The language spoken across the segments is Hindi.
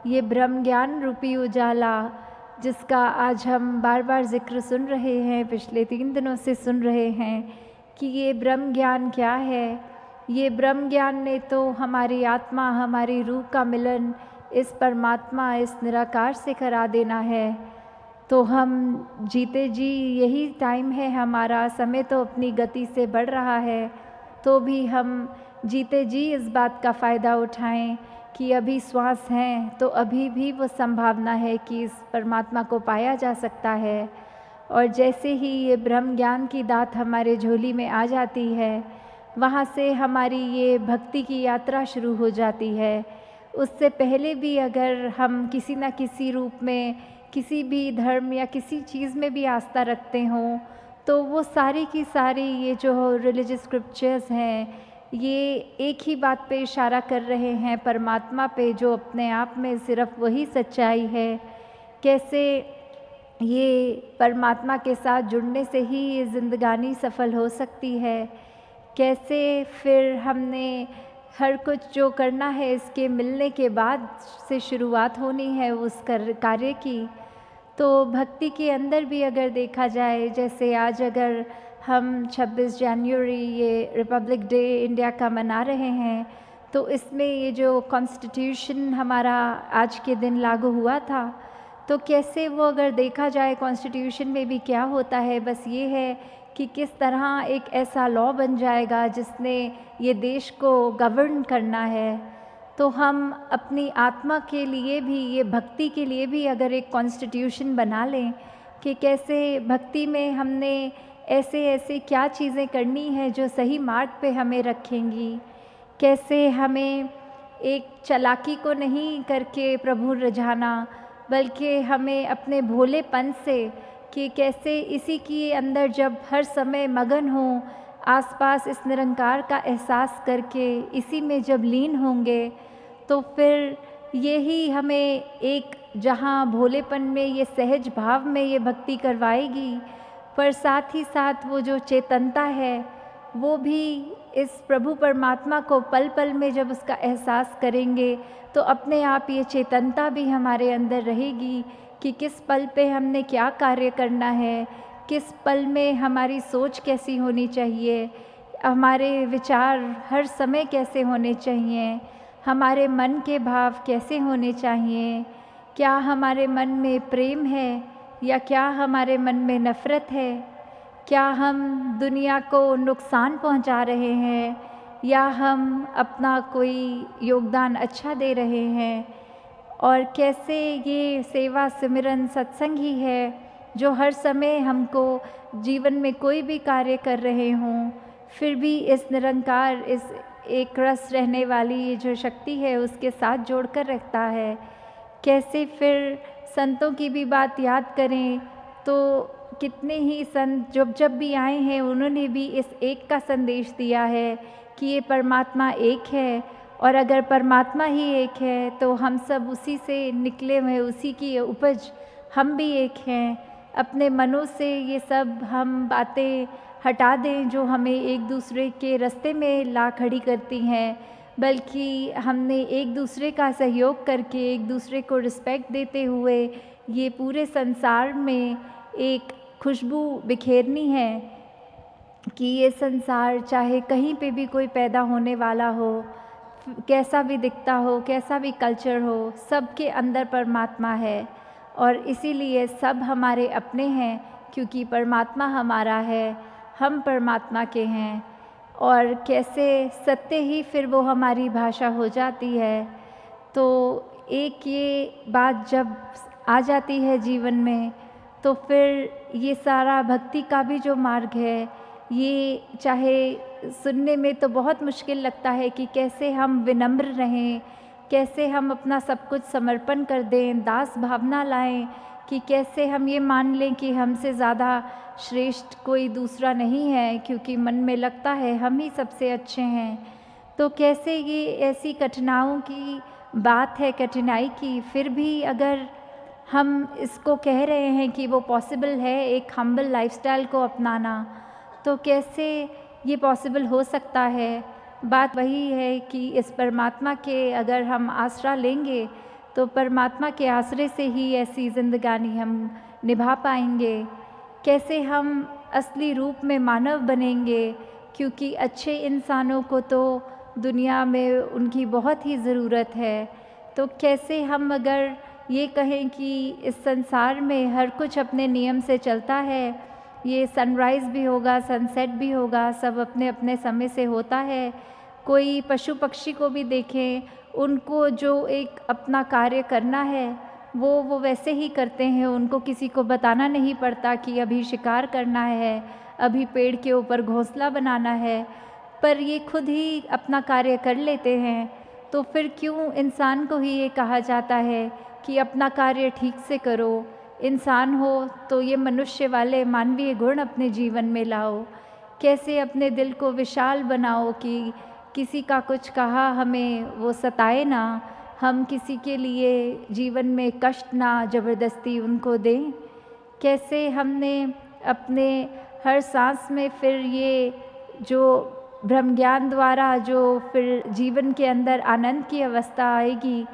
ये ब्रह्म ज्ञान रूपी उजाला जिसका आज हम बार बार जिक्र सुन रहे हैं, पिछले 3 दिनों से सुन रहे हैं कि ये ब्रह्म ज्ञान क्या है। ये ब्रह्म ज्ञान ने तो हमारी आत्मा, हमारी रूह का मिलन इस परमात्मा, इस निराकार से करा देना है। तो हम जीते जी यही टाइम है हमारा, समय तो अपनी गति से बढ़ रहा है, तो भी हम जीते जी इस बात का फ़ायदा उठाएं कि अभी श्वास हैं तो अभी भी वो संभावना है कि इस परमात्मा को पाया जा सकता है। और जैसे ही ये ब्रह्म ज्ञान की दात हमारे झोली में आ जाती है, वहाँ से हमारी ये भक्ति की यात्रा शुरू हो जाती है। उससे पहले भी अगर हम किसी न किसी रूप में किसी भी धर्म या किसी चीज़ में भी आस्था रखते हों, तो वो सारी की सारी ये जो रिलीजियस स्क्रिप्चर्स हैं, ये एक ही बात पे इशारा कर रहे हैं, परमात्मा पे, जो अपने आप में सिर्फ वही सच्चाई है। कैसे ये परमात्मा के साथ जुड़ने से ही ये ज़िंदगानी सफल हो सकती है। कैसे फिर हमने हर कुछ जो करना है इसके मिलने के बाद से शुरुआत होनी है उस कार्य की। तो भक्ति के अंदर भी अगर देखा जाए, जैसे आज अगर हम 26 जनवरी ये रिपब्लिक डे इंडिया का मना रहे हैं, तो इसमें ये जो कॉन्स्टिट्यूशन हमारा आज के दिन लागू हुआ था, तो कैसे वो अगर देखा जाए कॉन्स्टिट्यूशन में भी क्या होता है, बस ये है कि किस तरह एक ऐसा लॉ बन जाएगा जिसने ये देश को गवर्न करना है। तो हम अपनी आत्मा के लिए भी, ये भक्ति के लिए भी अगर एक कॉन्स्टिट्यूशन बना लें कि कैसे भक्ति में हमने ऐसे ऐसे क्या चीज़ें करनी है जो सही मार्ग पे हमें रखेंगी। कैसे हमें एक चालाकी को नहीं करके प्रभु रिझाना, बल्कि हमें अपने भोलेपन से कि कैसे इसी के अंदर जब हर समय मगन हों, आसपास इस निरंकार का एहसास करके इसी में जब लीन होंगे, तो फिर यही हमें एक जहाँ भोलेपन में, ये सहज भाव में ये भक्ति करवाएगी, पर साथ ही साथ वो जो चेतनता है वो भी इस प्रभु परमात्मा को पल पल में जब उसका एहसास करेंगे, तो अपने आप ये चेतनता भी हमारे अंदर रहेगी कि किस पल पे हमने क्या कार्य करना है, किस पल में हमारी सोच कैसी होनी चाहिए, हमारे विचार हर समय कैसे होने चाहिए, हमारे मन के भाव कैसे होने चाहिए, क्या हमारे मन में प्रेम है या क्या हमारे मन में नफ़रत है, क्या हम दुनिया को नुकसान पहुंचा रहे हैं या हम अपना कोई योगदान अच्छा दे रहे हैं। और कैसे ये सेवा सिमरन सत्संग ही है जो हर समय हमको जीवन में कोई भी कार्य कर रहे हों, फिर भी इस निरंकार, इस एक रस रहने वाली ये जो शक्ति है उसके साथ जोड़कर रखता है। कैसे फिर संतों की भी बात याद करें तो कितने ही संत जब भी आए हैं उन्होंने भी इस एक का संदेश दिया है कि ये परमात्मा एक है, और अगर परमात्मा ही एक है तो हम सब उसी से निकले हुए, उसी की उपज हम भी एक हैं। अपने मनों से ये सब हम बातें हटा दें जो हमें एक दूसरे के रास्ते में ला खड़ी करती हैं, बल्कि हमने एक दूसरे का सहयोग करके, एक दूसरे को रिस्पेक्ट देते हुए ये पूरे संसार में एक खुशबू बिखेरनी है कि ये संसार चाहे कहीं पे भी कोई पैदा होने वाला हो, कैसा भी दिखता हो, कैसा भी कल्चर हो, सबके अंदर परमात्मा है। और इसीलिए सब हमारे अपने हैं, क्योंकि परमात्मा हमारा है, हम परमात्मा के हैं। और कैसे सत्य ही फिर वो हमारी भाषा हो जाती है। तो एक ये बात जब आ जाती है जीवन में, तो फिर ये सारा भक्ति का भी जो मार्ग है, ये चाहे सुनने में तो बहुत मुश्किल लगता है कि कैसे हम विनम्र रहें, कैसे हम अपना सब कुछ समर्पण कर दें, दास भावना लाएं, कि कैसे हम ये मान लें कि हमसे ज़्यादा श्रेष्ठ कोई दूसरा नहीं है, क्योंकि मन में लगता है हम ही सबसे अच्छे हैं। तो कैसे ये ऐसी कठिनाइयों की बात है, कठिनाई की, फिर भी अगर हम इसको कह रहे हैं कि वो पॉसिबल है एक हम्बल लाइफस्टाइल को अपनाना, तो कैसे ये पॉसिबल हो सकता है। बात वही है कि इस परमात्मा के अगर हम आसरा लेंगे तो परमात्मा के आश्रय से ही ऐसी ज़िंदगानी हम निभा पाएंगे। कैसे हम असली रूप में मानव बनेंगे, क्योंकि अच्छे इंसानों को तो दुनिया में उनकी बहुत ही ज़रूरत है। तो कैसे हम अगर ये कहें कि इस संसार में हर कुछ अपने नियम से चलता है, ये सनराइज़ भी होगा, सनसेट भी होगा, सब अपने अपने समय से होता है। कोई पशु पक्षी को भी देखें, उनको जो एक अपना कार्य करना है वो वैसे ही करते हैं। उनको किसी को बताना नहीं पड़ता कि अभी शिकार करना है, अभी पेड़ के ऊपर घोंसला बनाना है, पर ये खुद ही अपना कार्य कर लेते हैं। तो फिर क्यों इंसान को ही ये कहा जाता है कि अपना कार्य ठीक से करो। इंसान हो तो ये मनुष्य वाले मानवीय गुण अपने जीवन में लाओ। कैसे अपने दिल को विशाल बनाओ कि किसी का कुछ कहा हमें वो सताए ना, हम किसी के लिए जीवन में कष्ट ना ज़बरदस्ती उनको दें। कैसे हमने अपने हर सांस में फिर ये जो ब्रह्म ज्ञान द्वारा जो फिर जीवन के अंदर आनंद की अवस्था आएगी,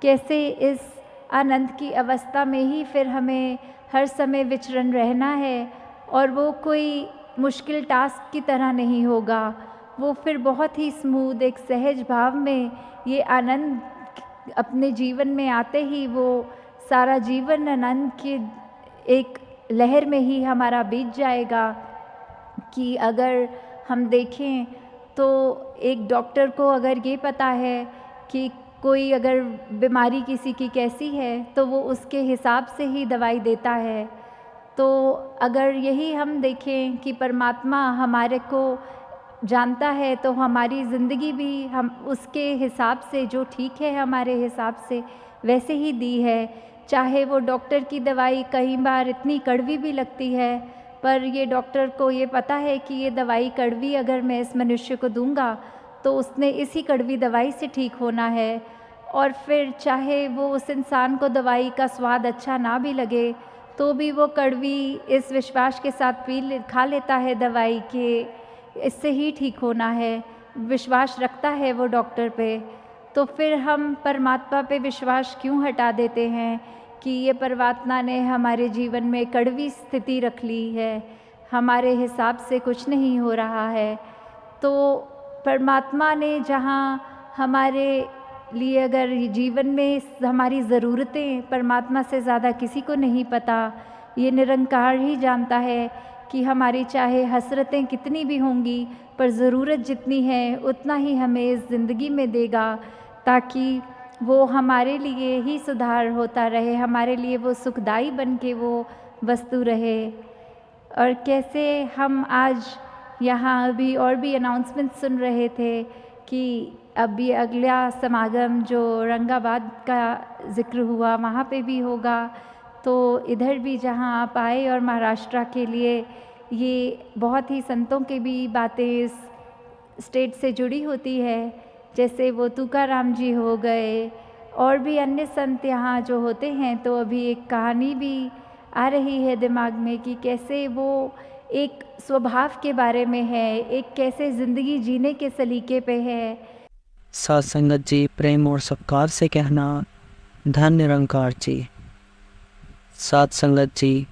कैसे इस आनंद की अवस्था में ही फिर हमें हर समय विचरण रहना है। और वो कोई मुश्किल टास्क की तरह नहीं होगा, वो फिर बहुत ही स्मूथ एक सहज भाव में ये आनंद अपने जीवन में आते ही वो सारा जीवन आनंद की एक लहर में ही हमारा बीत जाएगा। कि अगर हम देखें तो एक डॉक्टर को अगर ये पता है कि कोई अगर बीमारी किसी की कैसी है तो वो उसके हिसाब से ही दवाई देता है। तो अगर यही हम देखें कि परमात्मा हमारे को जानता है तो हमारी ज़िंदगी भी हम उसके हिसाब से जो ठीक है हमारे हिसाब से वैसे ही दी है। चाहे वो डॉक्टर की दवाई कई बार इतनी कड़वी भी लगती है, पर ये डॉक्टर को ये पता है कि ये दवाई कड़वी अगर मैं इस मनुष्य को दूंगा तो उसने इसी कड़वी दवाई से ठीक होना है। और फिर चाहे वो उस इंसान को दवाई का स्वाद अच्छा ना भी लगे तो भी वो कड़वी इस विश्वास के साथ खा लेता है दवाई के इससे ही ठीक होना है, विश्वास रखता है वो डॉक्टर पे। तो फिर हम परमात्मा पे विश्वास क्यों हटा देते हैं कि ये परमात्मा ने हमारे जीवन में कड़वी स्थिति रख ली है, हमारे हिसाब से कुछ नहीं हो रहा है। तो परमात्मा ने जहाँ हमारे लिए अगर जीवन में हमारी ज़रूरतें परमात्मा से ज़्यादा किसी को नहीं पता, ये निरंकार ही जानता है कि हमारी चाहे हसरतें कितनी भी होंगी पर ज़रूरत जितनी है उतना ही हमें इस ज़िंदगी में देगा, ताकि वो हमारे लिए ही सुधार होता रहे, हमारे लिए वो सुखदाई बन के वो वस्तु रहे। और कैसे हम आज यहाँ अभी और भी अनाउंसमेंट सुन रहे थे कि अभी अगला समागम जो औरंगाबाद का ज़िक्र हुआ वहाँ पे भी होगा। तो इधर भी जहाँ आप आए और महाराष्ट्र के लिए ये बहुत ही संतों की भी बातें इस स्टेट से जुड़ी होती है, जैसे वो तुकाराम जी हो गए और भी अन्य संत यहाँ जो होते हैं। तो अभी एक कहानी भी आ रही है दिमाग में कि कैसे वो एक स्वभाव के बारे में है, एक कैसे ज़िंदगी जीने के सलीके पे है। साथ संगत जी, प्रेम और सत्कार से कहना धन निरंकार जी। साथ संगत जी,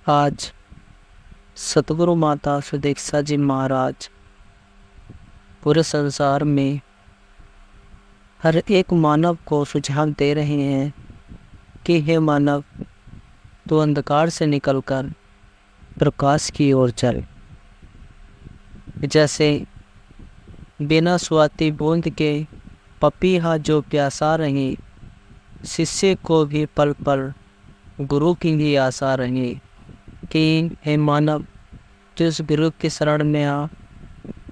आज सतगुरु माता सुदीक्षा जी महाराज पूरे संसार में हर एक मानव को सुझाव दे रहे हैं कि हे मानव, तू अंधकार से निकलकर प्रकाश की ओर चल। जैसे बिना स्वाति बूंद के पपीहा जो प्यासा रहे, शिष्य को भी पल पल गुरु की ही आशा रहे कि हे मानव, जिस गुरु की शरण में आ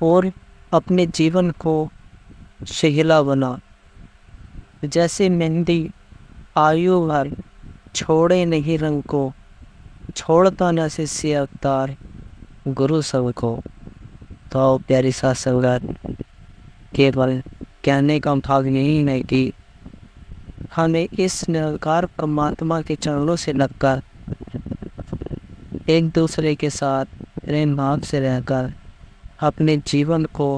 और अपने जीवन को शहीला बना। जैसे मेहंदी आयु भर छोड़े नहीं रंग को, छोड़ता न शिष्य अवतार गुरु सबको। तो प्यारी साथ संगत, केवल कहने का भाव यही नहीं कि हमें इस निराकार परमात्मा के चरणों से लगकर एक दूसरे के साथ प्रेम भाव से रहकर अपने जीवन को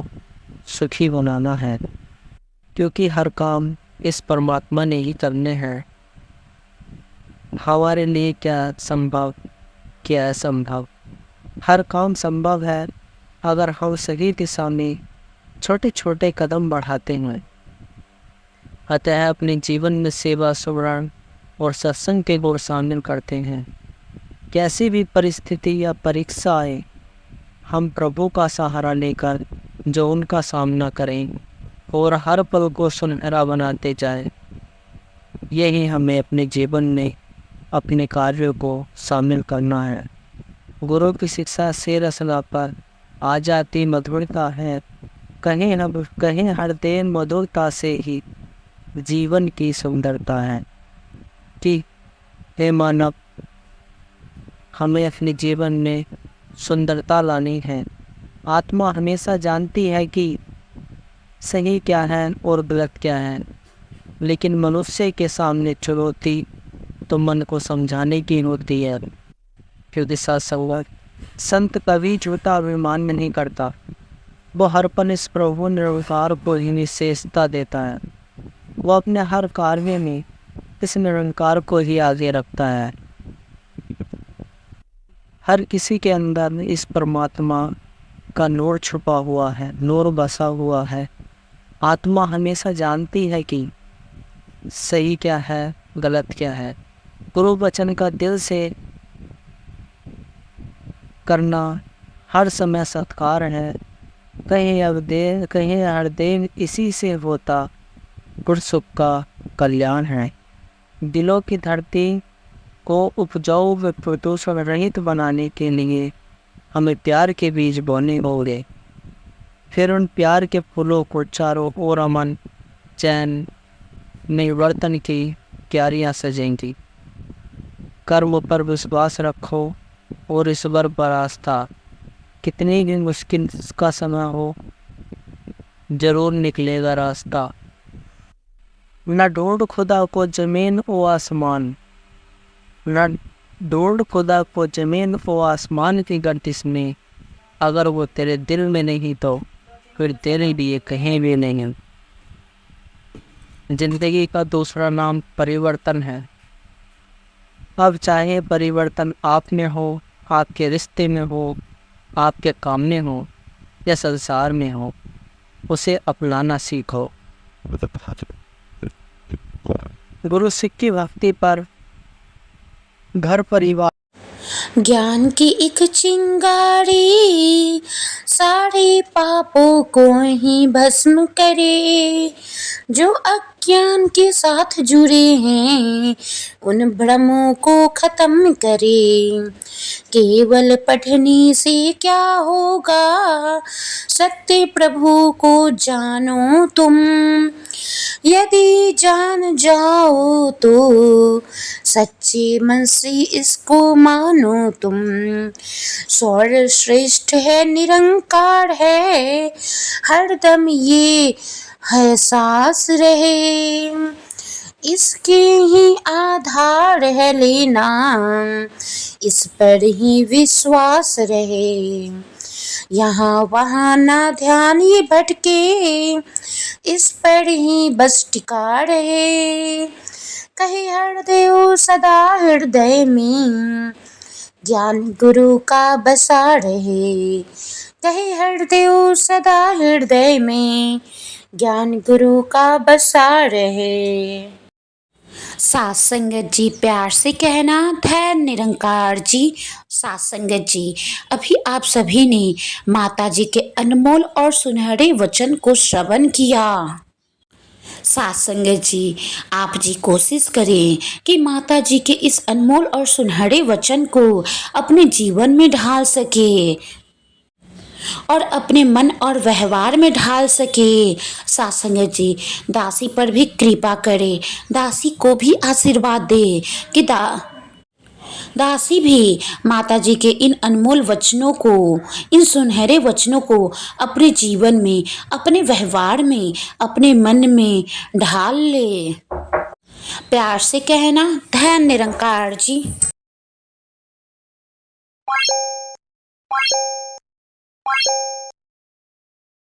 सुखी बनाना है, क्योंकि हर काम इस परमात्मा ने ही करने हैं। हमारे लिए क्या संभव, क्या असंभव, हर काम संभव है अगर हम सही दिशा में छोटे छोटे कदम बढ़ाते हैं। अतः अपने जीवन में सेवा, सुवर्ण और सत्संग के गुण शामिल करते हैं। कैसी भी परिस्थिति या परीक्षा आए, हम प्रभु का सहारा लेकर जो उनका सामना करें और हर पल को सुनहरा बनाते जाएं। यही हमें अपने जीवन में अपने कार्यों को शामिल करना है। गुरु की शिक्षा से रसना पर आ जाती मधुरता है, कहीं हर दिन मधुरता से ही जीवन की सुंदरता है। कि हे मानव, हमें अपने जीवन में सुंदरता लानी है। आत्मा हमेशा जानती है कि सही क्या है और गलत क्या है, लेकिन मनुष्य के सामने चुनौती तो मन को समझाने की होती है। क्योंकि संत कभी झूठा अभिमान नहीं करता, वो हर पल इस प्रभु निरंकार को ही विशेषता देता है। वो अपने हर कार्य में इस निरंकार को ही आगे रखता है। हर किसी के अंदर इस परमात्मा का नूर छुपा हुआ है, नूर बसा हुआ है। आत्मा हमेशा जानती है कि सही क्या है, गलत क्या है। गुरु वचन का दिल से करना हर समय सत्कार है। कहीं हर दिन इसी से होता गुरसुख का कल्याण है। दिलों की धरती को उपजाऊ व प्रदूषण रहित बनाने के लिए हमें प्यार के बीज बोने होंगे। फिर उन प्यार के फूलों को चारों ओर अमन, चैन, निवर्तन की क्यारियाँ सजेंगी। कर्म पर विश्वास रखो और ईश्वर पर आस्था। कितनी भी मुश्किल का समय हो, जरूर निकलेगा रास्ता। न ढूंढ खुदा को जमीन ओ आसमान, न ढूंढ खुदा को जमीन ओ आसमान की गर्दिश में। अगर वो तेरे दिल में नहीं तो फिर तेरे लिए कहीं भी नहीं। जिंदगी का दूसरा नाम परिवर्तन है। अब चाहे परिवर्तन आप में हो, आपके रिश्ते में हो, आपके काम में हो या संसार में हो, उसे अपनाना सीखो। गुरु सिख की भक्ति पर घर परिवार ज्ञान की एक चिंगारी सारे पापों को ही भस्म करे। जो अज्ञान के साथ जुड़े हैं उन भ्रमों को खत्म करे। केवल पढ़ने से क्या होगा, सत्य प्रभु को जानो तुम। यदि जान जाओ तो सच्चे मन से इसको मानो तुम। स्वर श्रेष्ठ है, निरंकार है, हरदम ये एहसास रहे। इसके ही आधार है लेना, इस पर ही विश्वास रहे। यहाँ वहाँ ना ध्यान ये भटके, इस पर ही बस टिका रहे। कहे हरदेव सदा हृदय में, ज्ञान गुरु का बसा रहे। कहे हरदेव सदा हृदय में, ज्ञान गुरु का बसा रहे। सात संगत जी, प्यार से कहना धैर्य निरंकार जी। सात संगत जी, अभी आप सभी ने माता जी के अनमोल और सुनहरे वचन को श्रवण किया। सात संगत जी, आप जी कोशिश करें कि माता जी के इस अनमोल और सुनहरे वचन को अपने जीवन में ढाल सके और अपने मन और व्यवहार में ढाल सके। सात संगत जी, दासी पर भी कृपा करे, दासी को भी आशीर्वाद दे कि दासी भी माता जी के इन अनमोल वचनों को, इन सुनहरे वचनों को अपने जीवन में, अपने व्यवहार में, अपने मन में ढाल ले। प्यार से कहना धैर्य निरंकार जी।